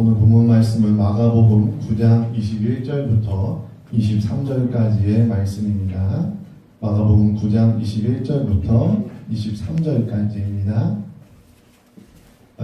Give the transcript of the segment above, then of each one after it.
오늘 본문 말씀은 마가복음 9장 21절부터 23절까지의 말씀입니다. 마가복음 9장 21절부터 23절까지입니다.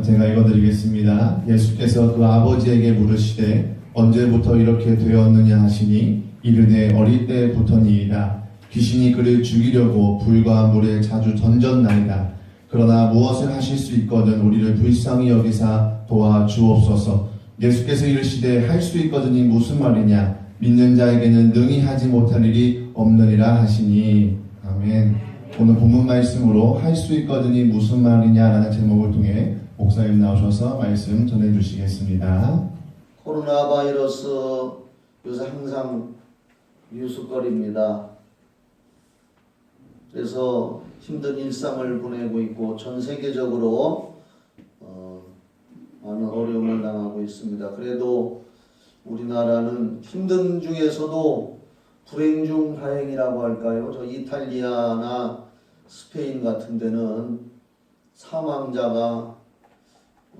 제가 읽어드리겠습니다. 예수께서 그 아버지에게 물으시되 언제부터 이렇게 되었느냐 하시니 이르되 어릴 때부터니이다. 귀신이 그를 죽이려고 불과 물에 자주 던졌나이다. 그러나 무엇을 하실 수 있거든 우리를 불쌍히 여기사 도와주옵소서. 예수께서 이르시되 할 수 있거든이 무슨 말이냐? 믿는 자에게는 능히 하지 못할 일이 없느니라 하시니. 아멘. 오늘 본문 말씀으로 할 수 있거든이 무슨 말이냐라는 제목을 통해 목사님 나오셔서 말씀 전해주시겠습니다. 코로나 바이러스 요새 항상 뉴스거리입니다. 그래서 힘든 일상을 보내고 있고 전 세계적으로 많은 어려움을 당하고 있습니다. 그래도 우리나라는 힘든 중에서도 불행 중 다행이라고 할까요? 저 이탈리아나 스페인 같은 데는 사망자가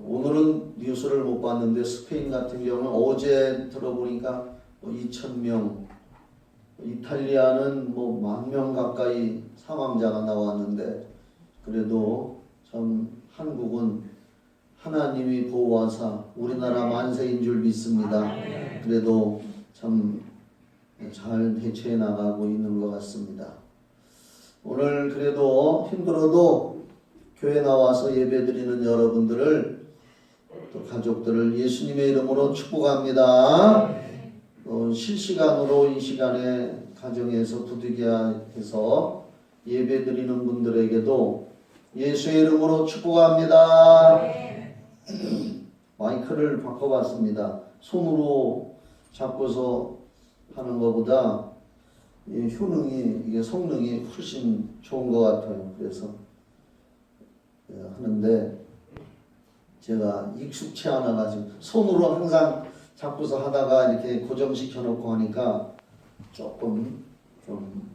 오늘은 뉴스를 못 봤는데 스페인 같은 경우는 어제 들어보니까 2,000명, 이탈리아는 10,000명 가까이 사망자가 나왔는데 그래도 참 한국은 하나님이 보호하사 우리나라 만세인 줄 믿습니다. 그래도 참 잘 대처해 나가고 있는 것 같습니다. 오늘 그래도 힘들어도 교회 나와서 예배드리는 여러분들을 또 가족들을 예수님의 이름으로 축복합니다. 실시간으로 이 시간에 가정에서 부득이해서 예배드리는 분들에게도 예수의 이름으로 축복합니다. 마이크를 바꿔봤습니다. 손으로 잡고서 하는 것보다 이 효능이, 이게 성능이 훨씬 좋은 것 같아요. 그래서 하는데 제가 익숙치 않아가지고 손으로 항상 잡고서 하다가 이렇게 고정시켜 놓고 하니까 조금 좀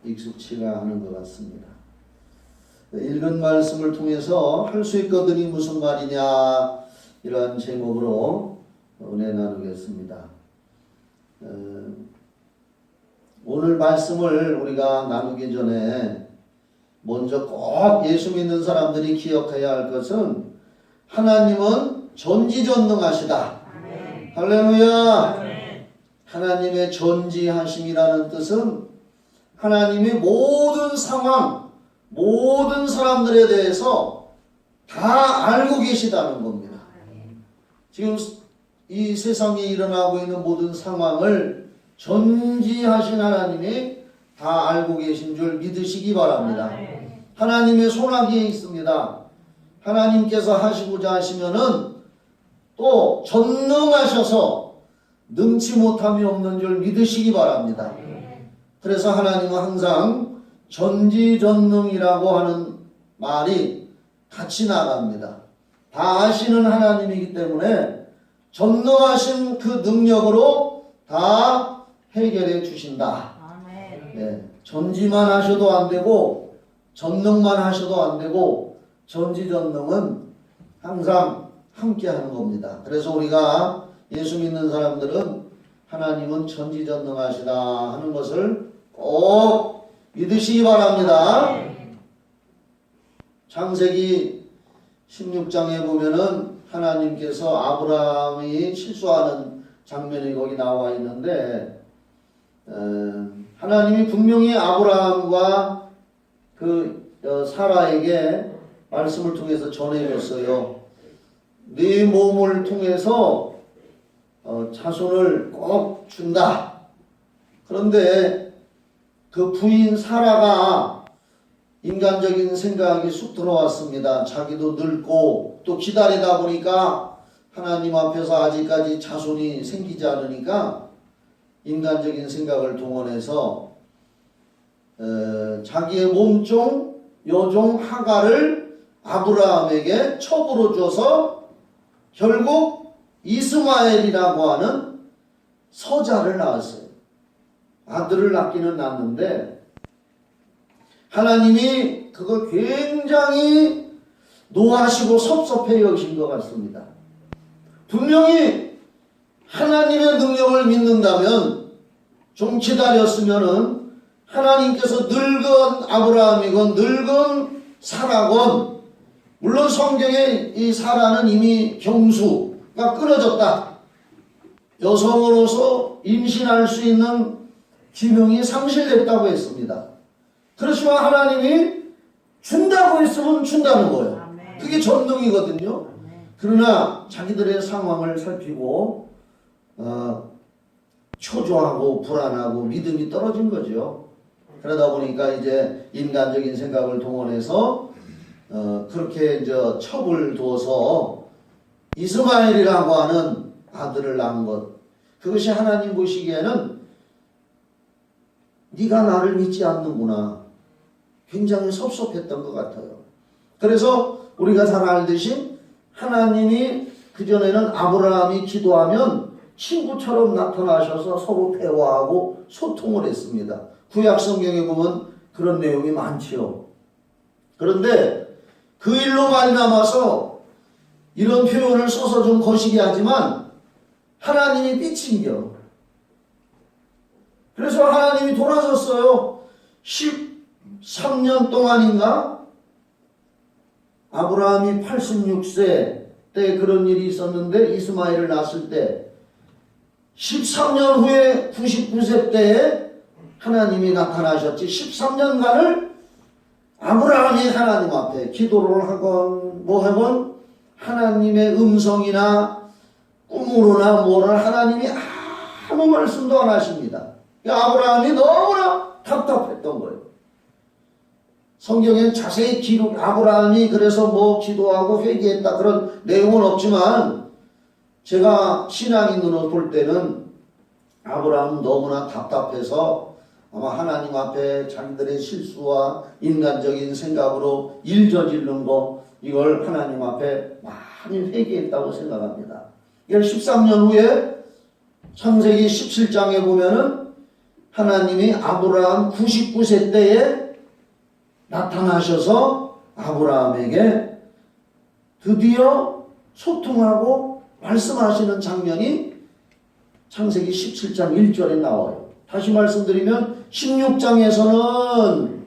익숙치가 않은 것 같습니다. 읽은 말씀을 통해서 할 수 있거든이 무슨 말이냐 이러한 제목으로 은혜 나누겠습니다. 오늘 말씀을 우리가 나누기 전에 먼저 꼭 예수 믿는 사람들이 기억해야 할 것은 하나님은 전지전능하시다. 할렐루야. 하나님의 전지하심이라는 뜻은 하나님이 모든 상황, 모든 사람들에 대해서 다 알고 계시다는 겁니다. 지금 이 세상에 일어나고 있는 모든 상황을 전지하신 하나님이 다 알고 계신 줄 믿으시기 바랍니다. 하나님의 손아귀에 있습니다. 하나님께서 하시고자 하시면은 또 전능하셔서 능치 못함이 없는 줄 믿으시기 바랍니다. 그래서 하나님은 항상 전지전능이라고 하는 말이 같이 나갑니다. 다 아시는 하나님이기 때문에 전능하신 그 능력으로 다 해결해 주신다. 네, 전지만 하셔도 안 되고 전능만 하셔도 안 되고 전지전능은 항상 함께 하는 겁니다. 그래서 우리가 예수 믿는 사람들은 하나님은 전지전능하시다 하는 것을 꼭 믿으시기 바랍니다. 창세기 16장에 보면은 하나님께서 아브라함이 실수하는 장면이 거기 나와 있는데 하나님이 분명히 아브라함과 그 사라에게 말씀을 통해서 전해줬어요. 네 몸을 통해서 자손을 꼭 준다. 그런데 그 부인 사라가 인간적인 생각이 쑥 들어왔습니다. 자기도 늙고 또 기다리다 보니까 하나님 앞에서 아직까지 자손이 생기지 않으니까 인간적인 생각을 동원해서 자기의 몸종 여종 하갈을 아브라함에게 첩으로 줘서 결국 이스마엘이라고 하는 서자를 낳았어요. 아들을 낳기는 낳는데 하나님이 그걸 굉장히 노하시고 섭섭해 여기신 것 같습니다. 분명히 하나님의 능력을 믿는다면 좀 기다렸으면은 하나님께서 늙은 아브라함이건 늙은 사라건, 물론 성경에 이 사라는 이미 경수가 끊어졌다. 여성으로서 임신할 수 있는 기능이 상실됐다고 했습니다. 그렇지만 하나님이 준다고 했으면 준다는 거예요. 그게 전능이거든요. 그러나 자기들의 상황을 살피고 초조하고 불안하고 믿음이 떨어진 거죠. 그러다 보니까 이제 인간적인 생각을 동원해서 그렇게 이제 첩을 둬서 이스마엘이라고 하는 아들을 낳은 것, 그것이 하나님 보시기에는 네가 나를 믿지 않는구나, 굉장히 섭섭했던 것 같아요. 그래서 우리가 잘 알듯이 하나님이 그전에는 아브라함이 기도하면 친구처럼 나타나셔서 서로 대화하고 소통을 했습니다. 구약 성경에 보면 그런 내용이 많지요. 그런데 그 일로 말미암아서 이런 표현을 써서 좀 거시기 하지만 하나님이 삐친겨. 그래서 하나님이 돌아섰어요. 13년 동안인가 아브라함이 86세 때 그런 일이 있었는데 이스마엘을 낳았을 때 13년 후에 99세 때에 하나님이 나타나셨지. 13년간을 아브라함이 하나님 앞에 기도를 하건 뭐 하건 하나님의 음성이나 꿈으로나 뭐를 하나님이 아무 말씀도 안 하십니다. 아브라함이 너무나 답답했던 거예요. 성경엔 자세히 기록, 아브라함이 그래서 뭐 기도하고 회개했다 그런 내용은 없지만 제가 신앙인으로 볼 때는 아브라함은 너무나 답답해서 아마 하나님 앞에 자기들의 실수와 인간적인 생각으로 일 저지른 거, 이걸 하나님 앞에 많이 회개했다고 생각합니다. 이걸 13년 후에 창세기 17장에 보면은 하나님이 아브라함 99세 때에 나타나셔서 아브라함에게 드디어 소통하고 말씀하시는 장면이 창세기 17장 1절에 나와요. 다시 말씀드리면 16장에서는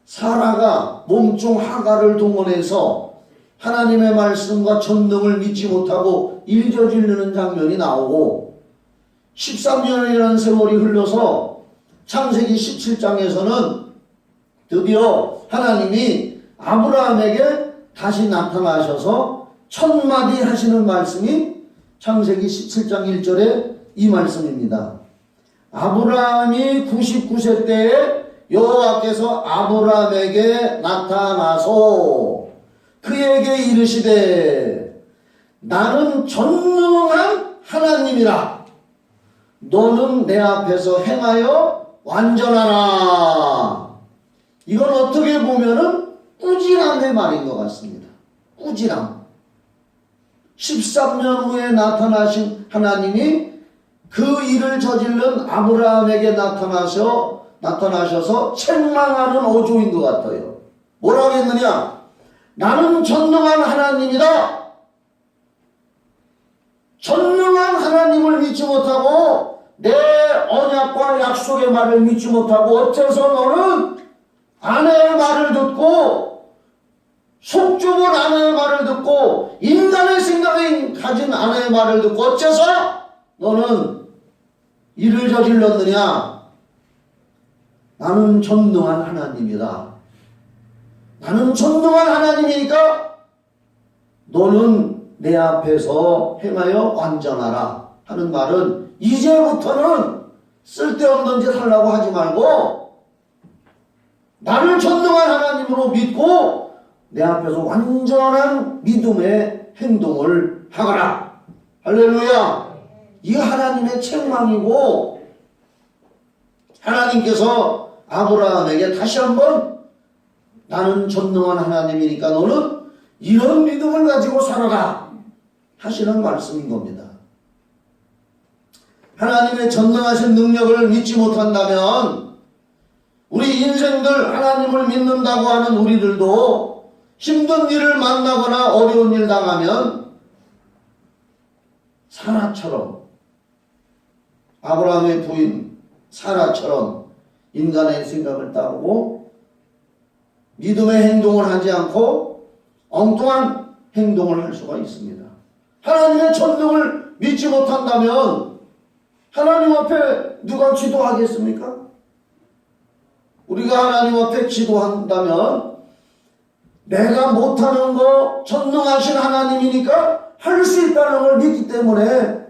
사라가 몸종 하가를 동원해서 하나님의 말씀과 전능을 믿지 못하고 일저지르는 장면이 나오고 13년이라는 세월이 흘러서 창세기 17장에서는 드디어 하나님이 아브라함에게 다시 나타나셔서 첫마디 하시는 말씀이 창세기 17장 1절에 이 말씀입니다. 아브라함이 99세 때에 여호와께서 아브라함에게 나타나서 그에게 이르시되 나는 전능한 하나님이라. 너는 내 앞에서 행하여 완전하라. 이건 어떻게 보면은 꾸지람의 말인 것 같습니다. 꾸지람. 13년 후에 나타나신 하나님이 그 일을 저지른 아브라함에게 나타나셔서 책망하는 어조인 것 같아요. 뭐라고 했느냐? 나는 전능한 하나님이다. 전능한 하나님을 믿지 못하고 내 언약과 약속의 말을 믿지 못하고 어째서 너는 아내의 말을 듣고 속 좁은 아내의 말을 듣고 인간의 생각에 가진 아내의 말을 듣고 어째서 너는 일을 저질렀느냐? 나는 전능한 하나님이다. 나는 전능한 하나님이니까 너는 내 앞에서 행하여 완전하라 하는 말은 이제부터는 쓸데없는 짓 하려고 하지 말고 나를 전능한 하나님으로 믿고 내 앞에서 완전한 믿음의 행동을 하거라. 할렐루야. 이 하나님의 책망이고 하나님께서 아브라함에게 다시 한번 나는 전능한 하나님이니까 너는 이런 믿음을 가지고 살아라 하시는 말씀인 겁니다. 하나님의 전능하신 능력을 믿지 못한다면 우리 인생들 하나님을 믿는다고 하는 우리들도 힘든 일을 만나거나 어려운 일 당하면 사라처럼, 아브라함의 부인 사라처럼 인간의 생각을 따르고 믿음의 행동을 하지 않고 엉뚱한 행동을 할 수가 있습니다. 하나님의 전능을 믿지 못한다면 하나님 앞에 누가 기도하겠습니까? 우리가 하나님 앞에 기도한다면 내가 못하는 거 전능하신 하나님이니까 할 수 있다는 걸 믿기 때문에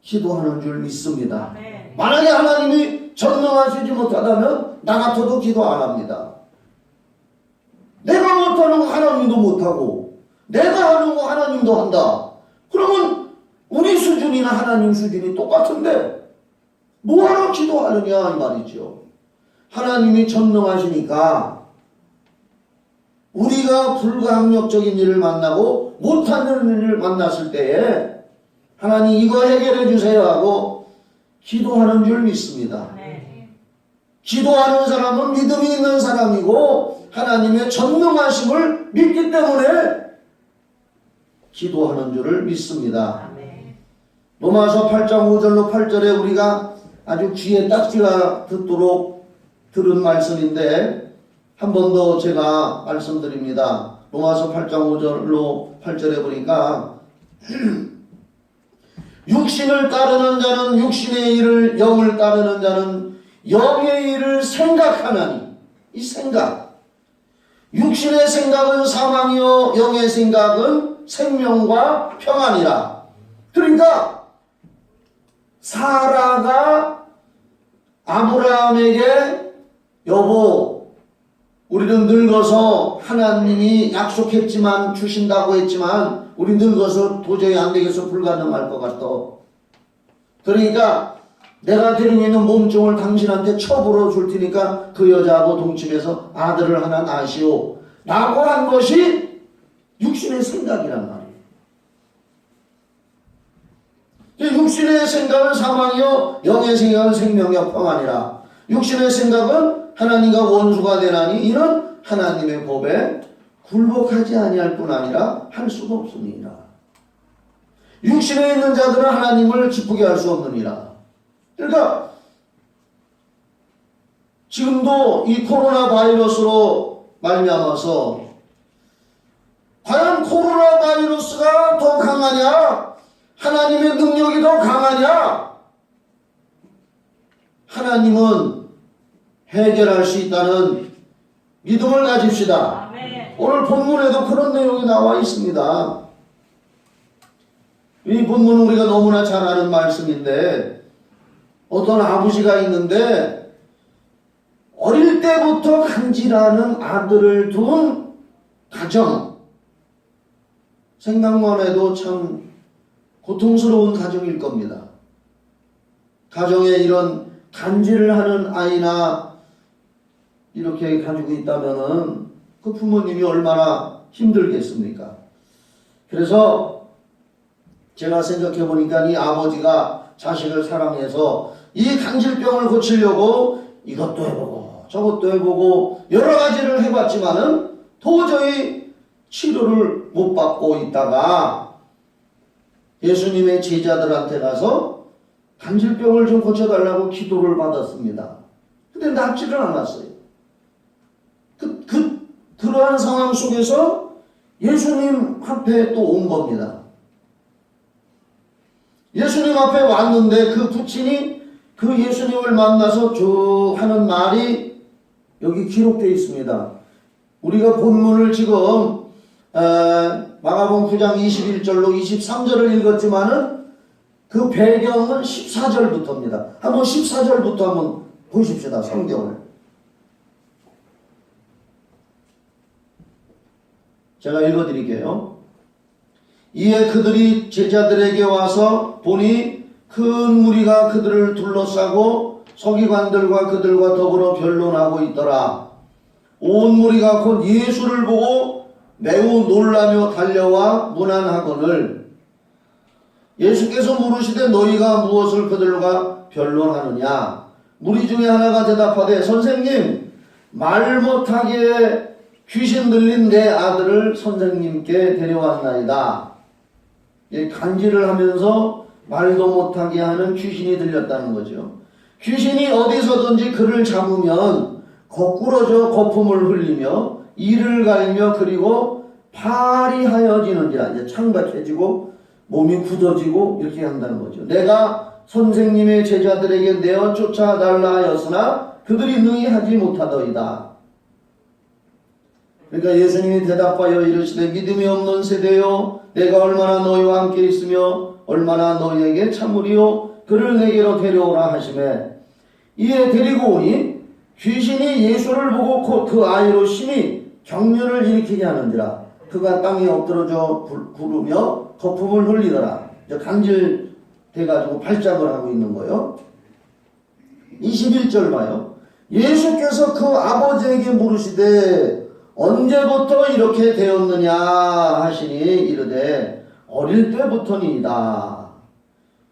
기도하는 줄 믿습니다. 만약에 하나님이 전능하시지 못하다면 나 같아도 기도 안 합니다. 내가 못하는 거 하나님도 못하고 내가 하는 거 하나님도 한다. 그러면 우리 수준이나 하나님 수준이 똑같은데 뭐하러 기도하느냐 이 말이죠. 하나님이 전능하시니까 우리가 불가항력적인 일을 만나고 못하는 일을 만났을 때에 하나님 이거 해결해 주세요 하고 기도하는 줄 믿습니다. 기도하는 사람은 믿음이 있는 사람이고 하나님의 전능하심을 믿기 때문에 기도하는 줄을 믿습니다. 로마서 8장 5절로 8절에 우리가 아주 귀에 딱지가 듣도록 들은 말씀인데 한 번 더 제가 말씀드립니다. 로마서 8장 5절로 8절에 보니까 육신을 따르는 자는 육신의 일을, 영을 따르는 자는 영의 일을 생각하나니, 이 생각, 육신의 생각은 사망이요 영의 생각은 생명과 평안이라. 그러니까 사라가 아브라함에게 여보 우리는 늙어서 하나님이 약속했지만 주신다고 했지만 우리 늙어서 도저히 안 되겠어 불가능할 것 같아. 그러니까 내가 데리고 있는 몸종을 당신한테 첩으로 줄 테니까 그 여자하고 동침해서 아들을 하나 낳으시오 라고 한 것이 육신의 생각이란 말이에요. 육신의 생각은 사망이요 영의 생각은 생명이요 평안이라. 육신의 생각은 하나님과 원수가 되나니 이는 하나님의 법에 굴복하지 아니할 뿐 아니라 할 수가 없습니다. 육신에 있는 자들은 하나님을 기쁘게 할 수 없느니라. 그러니까 지금도 이 코로나 바이러스로 말미암아서 과연 코로나 바이러스가 더 강하냐? 하나님의 능력이 더 강하냐? 하나님은 해결할 수 있다는 믿음을 가집시다. 아멘. 오늘 본문에도 그런 내용이 나와 있습니다. 이 본문은 우리가 너무나 잘 아는 말씀인데 어떤 아버지가 있는데 어릴 때부터 간질하는 아들을 둔 가정, 생각만 해도 참 고통스러운 가정일 겁니다. 가정에 이런 간질을 하는 아이나 이렇게 가지고 있다면은 그 부모님이 얼마나 힘들겠습니까? 그래서 제가 생각해 보니까 이 아버지가 자식을 사랑해서 이 간질병을 고치려고 이것도 해보고 저것도 해보고 여러 가지를 해봤지만은 도저히 치료를 못 받고 있다가 예수님의 제자들한테 가서 간질병을 좀 고쳐달라고 기도를 받았습니다. 근데 낫지를 않았어요. 그러한 상황 속에서 예수님 앞에 또 온 겁니다. 예수님 앞에 왔는데 그 부친이 그 예수님을 만나서 쭉 하는 말이 여기 기록되어 있습니다. 우리가 본문을 지금 마가복음 9장 21절로 23절을 읽었지만은 그 배경은 14절부터입니다. 한번 14절부터 한번 보십시다. 성경을. 제가 읽어드릴게요. 이에 그들이 제자들에게 와서 보니 큰 무리가 그들을 둘러싸고 서기관들과 그들과 더불어 변론하고 있더라. 온 무리가 곧 예수를 보고 매우 놀라며 달려와 문안하거늘 예수께서 물으시되 너희가 무엇을 그들과 변론하느냐? 무리 중에 하나가 대답하되 선생님 말 못하게 귀신 들린 내 아들을 선생님께 데려왔나이다. 간질을 하면서 말도 못하게 하는 귀신이 들렸다는 거죠. 귀신이 어디서든지 그를 잡으면 거꾸러져 거품을 흘리며 이를 갈며 그리고 팔이 하여지는지라, 이제 창백해지고 몸이 굳어지고 이렇게 한다는 거죠. 내가 선생님의 제자들에게 내어 쫓아달라 하였으나 그들이 능히 하지 못하더이다. 그러니까 예수님이 대답하여 이르시되 믿음이 없는 세대요, 내가 얼마나 너희와 함께 있으며 얼마나 너희에게 참으리요, 그를 내게로 데려오라 하시매 이에 데리고 오니 귀신이 예수를 보고 곧 그 아이로 심히 경련을 일으키게 하는지라. 그가 땅에 엎드러져 구르며 거품을 흘리더라. 간질돼가지고 발작을 하고 있는 거예요. 21절 봐요. 예수께서 그 아버지에게 물으시되 언제부터 이렇게 되었느냐 하시니 이르되 어릴 때부터니이다.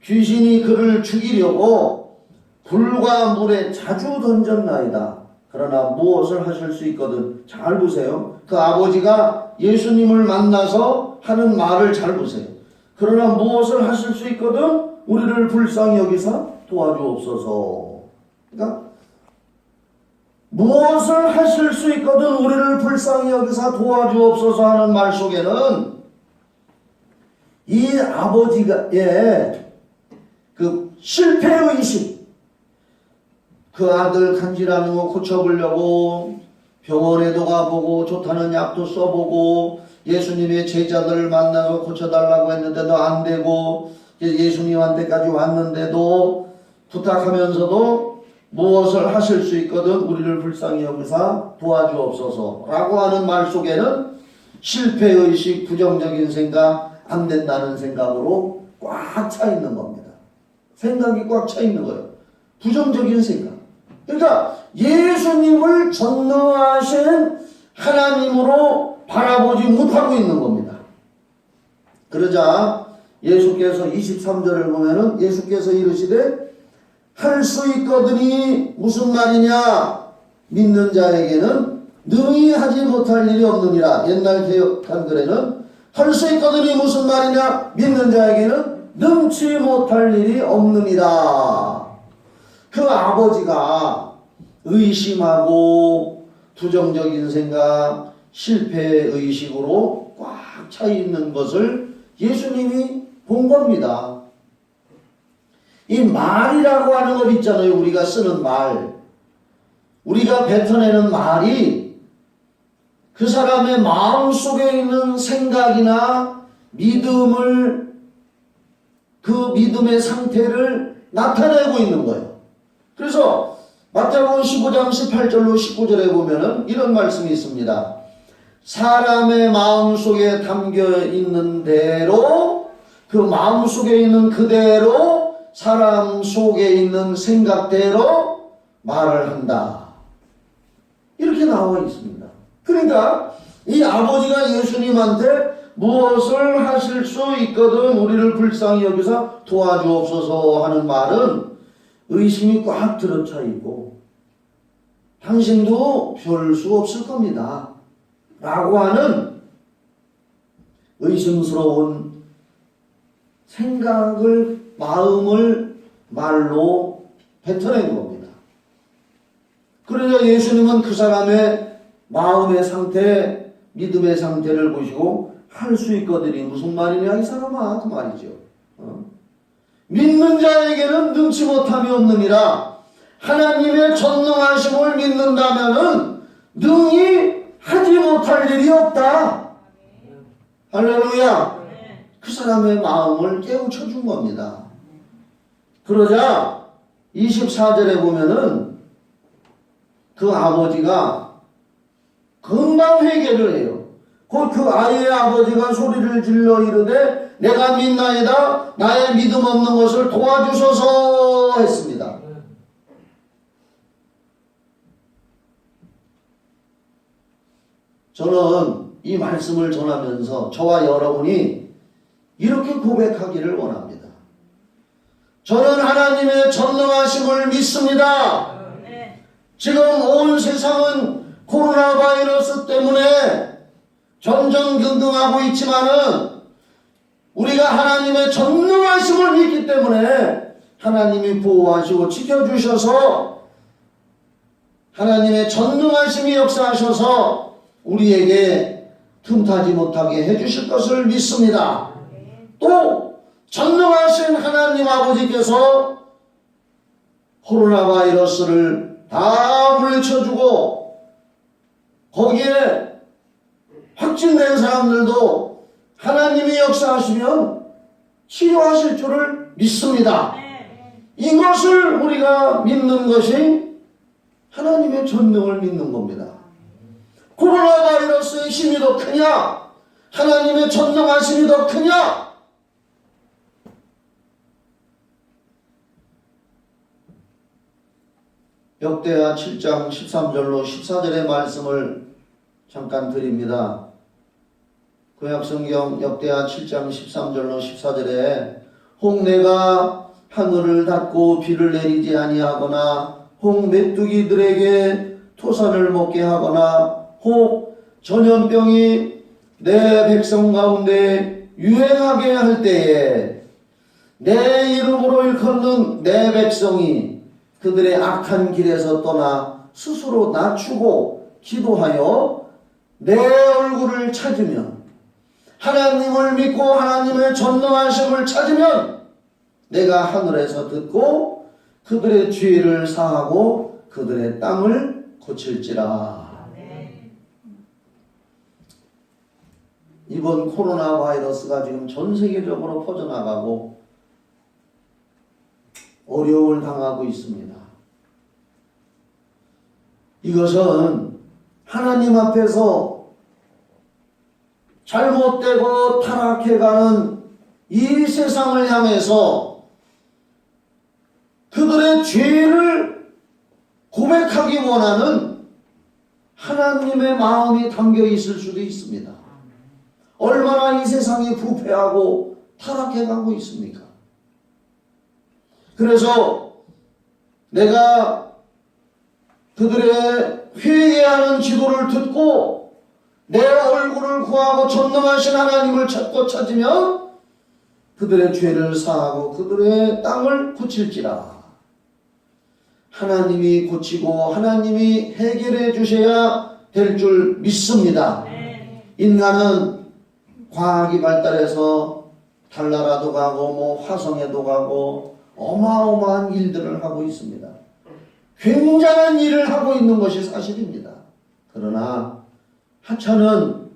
귀신이 그를 죽이려고 불과 물에 자주 던졌나이다. 그러나 무엇을 하실 수 있거든. 잘 보세요. 그 아버지가 예수님을 만나서 하는 말을 잘 보세요. 그러나 무엇을 하실 수 있거든 우리를 불쌍히 여기사 도와주옵소서. 그러니까 무엇을 하실 수 있거든 우리를 불쌍히 여기사 도와주옵소서 하는 말 속에는 이 아버지의 그 실패의식, 그 아들 간질하는 거 고쳐보려고 병원에도 가보고 좋다는 약도 써보고 예수님의 제자들을 만나서 고쳐달라고 했는데도 안 되고 예수님한테까지 왔는데도 부탁하면서도 무엇을 하실 수 있거든 우리를 불쌍히 여기사 도와주옵소서 라고 하는 말 속에는 실패의식, 부정적인 생각, 안 된다는 생각으로 꽉 차 있는 겁니다. 생각이 꽉 차 있는 거예요. 부정적인 생각. 그러니까 예수님을 전능하신 하나님으로 바라보지 못하고 있는 겁니다. 그러자 예수께서 23절을 보면은 예수께서 이르시되 할 수 있거든이 무슨 말이냐, 믿는 자에게는 능히 하지 못할 일이 없느니라. 옛날 개역 한글에는 할 수 있거든이 무슨 말이냐, 믿는 자에게는 능치 못할 일이 없느니라. 그 아버지가 의심하고 부정적인 생각, 실패의식으로 꽉 차 있는 것을 예수님이 본 겁니다. 이 말이라고 하는 것 있잖아요. 우리가 쓰는 말, 우리가 뱉어내는 말이 그 사람의 마음속에 있는 생각이나 믿음을, 그 믿음의 상태를 나타내고 있는 거예요. 그래서 마태복음 15장 18절로 19절에 보면은 이런 말씀이 있습니다. 사람의 마음속에 담겨 있는 대로, 그 마음속에 있는 그대로 사람 속에 있는 생각대로 말을 한다. 이렇게 나와 있습니다. 그러니까 이 아버지가 예수님한테 무엇을 하실 수 있거든 우리를 불쌍히 여기서 도와주옵소서 하는 말은 의심이 꽉 들어차 있고 당신도 별 수 없을 겁니다 라고 하는 의심스러운 생각을, 마음을 말로 뱉어낸 겁니다. 그러자 예수님은 그 사람의 마음의 상태, 믿음의 상태를 보시고 할 수 있거든이 무슨 말이냐 이 사람아, 그 말이죠. 믿는 자에게는 능치 못함이 없느니라. 하나님의 전능하심을 믿는다면은 능히 하지 못할 일이 없다. 할렐루야. 그 사람의 마음을 깨우쳐 준 겁니다. 그러자 24절에 보면은 그 아버지가 금방 회개를 해요. 곧 그 아이의 아버지가 소리를 질러 이르되 내가 믿나이다. 나의 믿음 없는 것을 도와주소서 했습니다. 저는 이 말씀을 전하면서 저와 여러분이 이렇게 고백하기를 원합니다. 저는 하나님의 전능하심을 믿습니다. 지금 온 세상은 코로나 바이러스 때문에 전전긍긍하고 있지만은 우리가 하나님의 전능하심을 믿기 때문에 하나님이 보호하시고 지켜주셔서 하나님의 전능하심이 역사하셔서 우리에게 틈타지 못하게 해주실 것을 믿습니다. 또 전능하신 하나님 아버지께서 코로나 바이러스를 다 물리쳐주고 거기에 확진된 사람들도 하나님이 역사하시면 치료하실 줄을 믿습니다. 이것을 우리가 믿는 것이 하나님의 전능을 믿는 겁니다. 코로나 바이러스의 힘이 더 크냐? 하나님의 전능하심이 더 크냐? 역대하 7장 13절로 14절의 말씀을 잠깐 드립니다. 구약성경 역대하 7장 13절로 14절에 혹 내가 하늘을 닫고 비를 내리지 아니하거나 혹 메뚜기들에게 토산을 먹게 하거나 혹 전염병이 내 백성 가운데 유행하게 할 때에 내 이름으로 일컫는 내 백성이 그들의 악한 길에서 떠나 스스로 낮추고 기도하여 내 얼굴을 찾으면 하나님을 믿고 하나님의 전능하심을 찾으면 내가 하늘에서 듣고 그들의 죄를 사하고 그들의 땅을 고칠지라. 이번 코로나 바이러스가 지금 전 세계적으로 퍼져나가고 어려움을 당하고 있습니다. 이것은 하나님 앞에서 잘못되고 타락해가는 이 세상을 향해서 그들의 죄를 고백하기 원하는 하나님의 마음이 담겨 있을 수도 있습니다. 얼마나 이 세상이 부패하고 타락해가고 있습니까? 그래서 내가 그들의 회개하는 기도를 듣고 내 얼굴을 구하고 전능하신 하나님을 찾고 찾으면 그들의 죄를 사하고 그들의 땅을 고칠지라. 하나님이 고치고 하나님이 해결해 주셔야 될 줄 믿습니다. 인간은 과학이 발달해서 달나라도 가고 뭐 화성에도 가고 어마어마한 일들을 하고 있습니다. 굉장한 일을 하고 있는 것이 사실입니다. 그러나 하찮은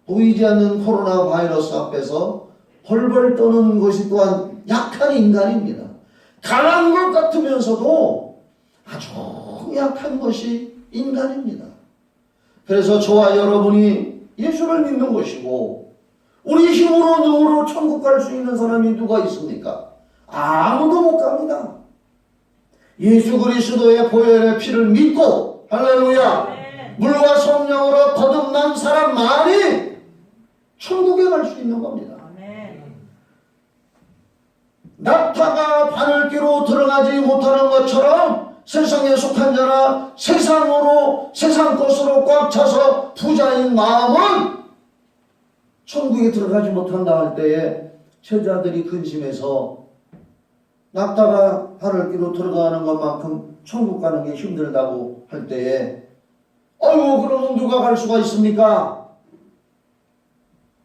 보이지 않는 코로나 바이러스 앞에서 벌벌 떠는 것이 또한 약한 인간입니다. 강한 것 같으면서도 아주 약한 것이 인간입니다. 그래서 저와 여러분이 예수를 믿는 것이고 우리 힘으로 능으로 천국 갈 수 있는 사람이 누가 있습니까? 아무도 못 갑니다. 예수 그리스도의 보혈의 피를 믿고 할렐루야 물과 성령으로 거듭난 사람만이 천국에 갈 수 있는 겁니다. 낙타가 바늘귀로 들어가지 못하는 것처럼 세상에 속한 자나 세상으로 세상 것으로 꽉 차서 부자인 마음은 천국에 들어가지 못한다 할 때에 제자들이 근심해서 낙타가 바늘귀로 들어가는 것만큼 천국 가는 게 힘들다고 할 때에 어이구 그러면 누가 갈 수가 있습니까?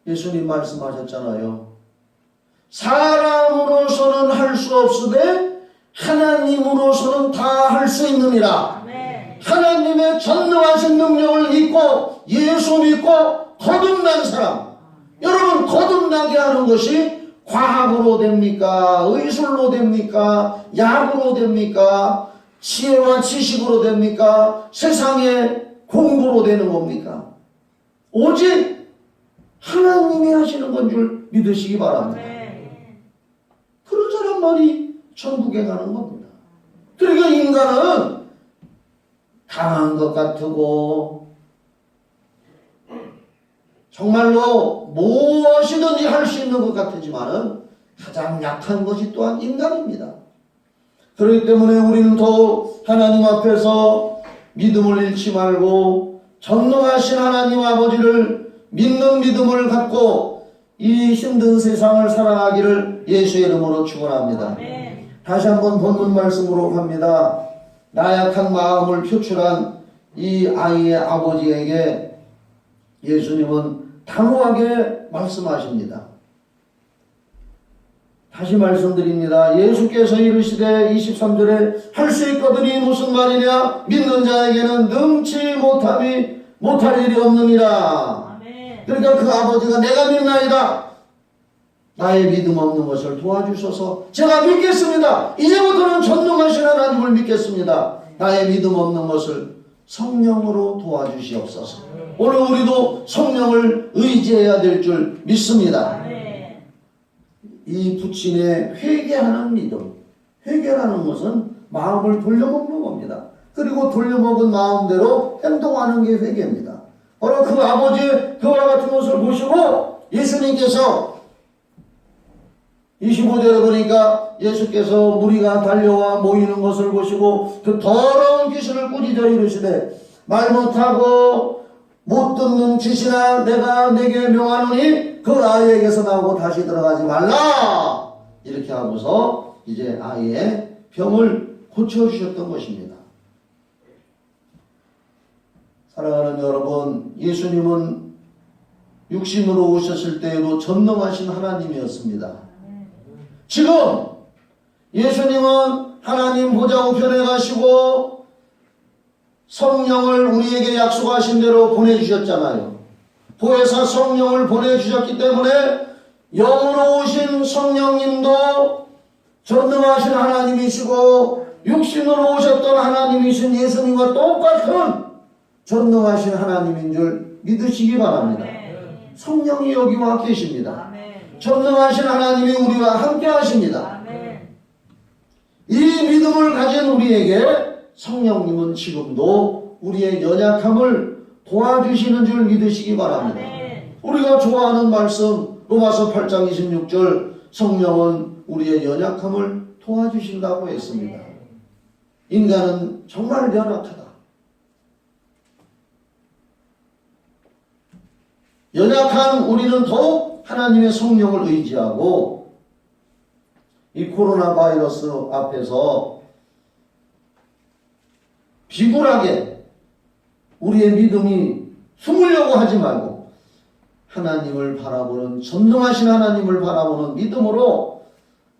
예수님 말씀하셨잖아요. 사람으로서는 할 수 없으되 하나님으로서는 다 할 수 있느니라. 하나님의 전능하신 능력을 믿고 예수 믿고 거듭난 사람, 여러분 거듭나게 하는 것이 과학으로 됩니까? 의술로 됩니까? 약으로 됩니까? 지혜와 지식으로 됩니까? 세상의 공부로 되는 겁니까? 오직 하나님이 하시는 건 줄 믿으시기 바랍니다. 그런 사람만이 천국에 가는 겁니다. 그러니까 인간은 강한 것 같고 정말로 무엇이든지 할 수 있는 것 같지만은 가장 약한 것이 또한 인간입니다. 그렇기 때문에 우리는 더욱 하나님 앞에서 믿음을 잃지 말고 전능하신 하나님 아버지를 믿는 믿음을 갖고 이 힘든 세상을 살아가기를 예수의 이름으로 축원합니다. 다시 한번 본문 말씀으로 갑니다. 나약한 마음을 표출한 이 아이의 아버지에게 예수님은 단호하게 말씀하십니다. 다시 말씀드립니다. 예수께서 이르시되 23절에 할 수 있거든이 무슨 말이냐? 믿는 자에게는 능치 못할 일이 없느니라. 그러니까 그 아버지가 내가 믿나이다. 나의 믿음 없는 것을 도와주셔서 제가 믿겠습니다. 이제부터는 전능하신 하나님을 믿겠습니다. 나의 믿음 없는 것을 성령으로 도와주시옵소서. 오늘 우리도 성령을 의지해야 될 줄 믿습니다. 이 부친의 회개하는 믿음. 회개라는 것은 마음을 돌려먹는 겁니다. 그리고 돌려먹은 마음대로 행동하는 게 회개입니다. 바로 그 아버지의 그와 같은 것을 보시고 예수님께서 25절에 보니까 예수께서 무리가 달려와 모이는 것을 보시고 그 더러운 귀신을 꾸짖어 이르시되 말 못하고 못 듣는 귀신아 내가 내게 명하노니 그 아이에게서 나오고 다시 들어가지 말라. 이렇게 하고서 이제 아이의 병을 고쳐주셨던 것입니다. 사랑하는 여러분, 예수님은 육신으로 오셨을 때에도 전능하신 하나님이었습니다. 지금 예수님은 하나님 보좌 우편에 가시고 성령을 우리에게 약속하신 대로 보내주셨잖아요. 보혜사 성령을 보내주셨기 때문에 영으로 오신 성령님도 전능하신 하나님이시고 육신으로 오셨던 하나님이신 예수님과 똑같은 전능하신 하나님인 줄 믿으시기 바랍니다. 성령이 여기와 계십니다. 전능하신 하나님이 우리와 함께 하십니다. 이 믿음을 가진 우리에게 성령님은 지금도 우리의 연약함을 도와주시는 줄 믿으시기 바랍니다. 우리가 좋아하는 말씀 로마서 8장 26절 성령은 우리의 연약함을 도와주신다고 했습니다. 인간은 정말 연약하다. 연약한 우리는 더욱 하나님의 성령을 의지하고 이 코로나 바이러스 앞에서 비굴하게 우리의 믿음이 숨으려고 하지 말고 하나님을 바라보는 전능하신 하나님을 바라보는 믿음으로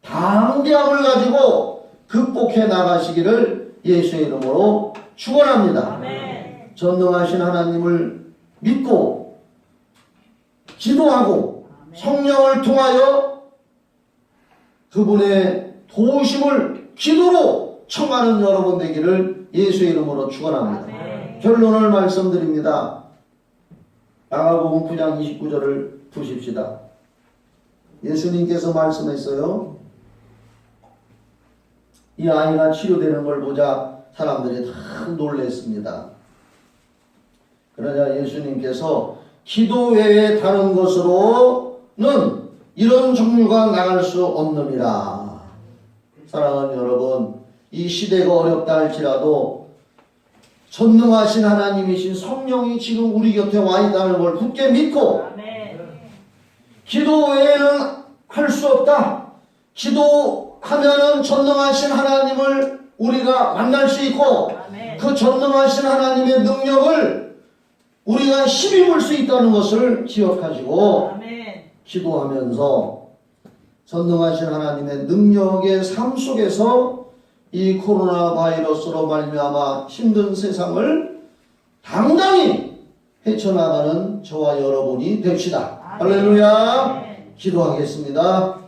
담대함을 가지고 극복해 나가시기를 예수의 이름으로 축원합니다. 전능하신 하나님을 믿고 기도하고 성령을 통하여 그분의 도우심을 기도로 청하는 여러분 되기를 예수의 이름으로 축원합니다. 결론을 말씀드립니다. 마가복음 9장 29절을 보십시다. 예수님께서 말씀했어요. 이 아이가 치료되는 걸 보자 사람들이 다 놀랐습니다. 그러자 예수님께서 기도 외에 다른 것으로는 이런 종류가 나갈 수 없느니라. 사랑하는 여러분, 이 시대가 어렵다 할지라도 전능하신 하나님이신 성령이 지금 우리 곁에 와 있다는 걸 굳게 믿고 기도 외에는 할 수 없다. 기도하면은 전능하신 하나님을 우리가 만날 수 있고 그 전능하신 하나님의 능력을 우리가 힘입을 수 있다는 것을 기억하시고 기도하면서 전능하신 하나님의 능력의 삶 속에서 이 코로나 바이러스로 말미암아 힘든 세상을 당당히 헤쳐나가는 저와 여러분이 됩시다. 할렐루야. 기도하겠습니다.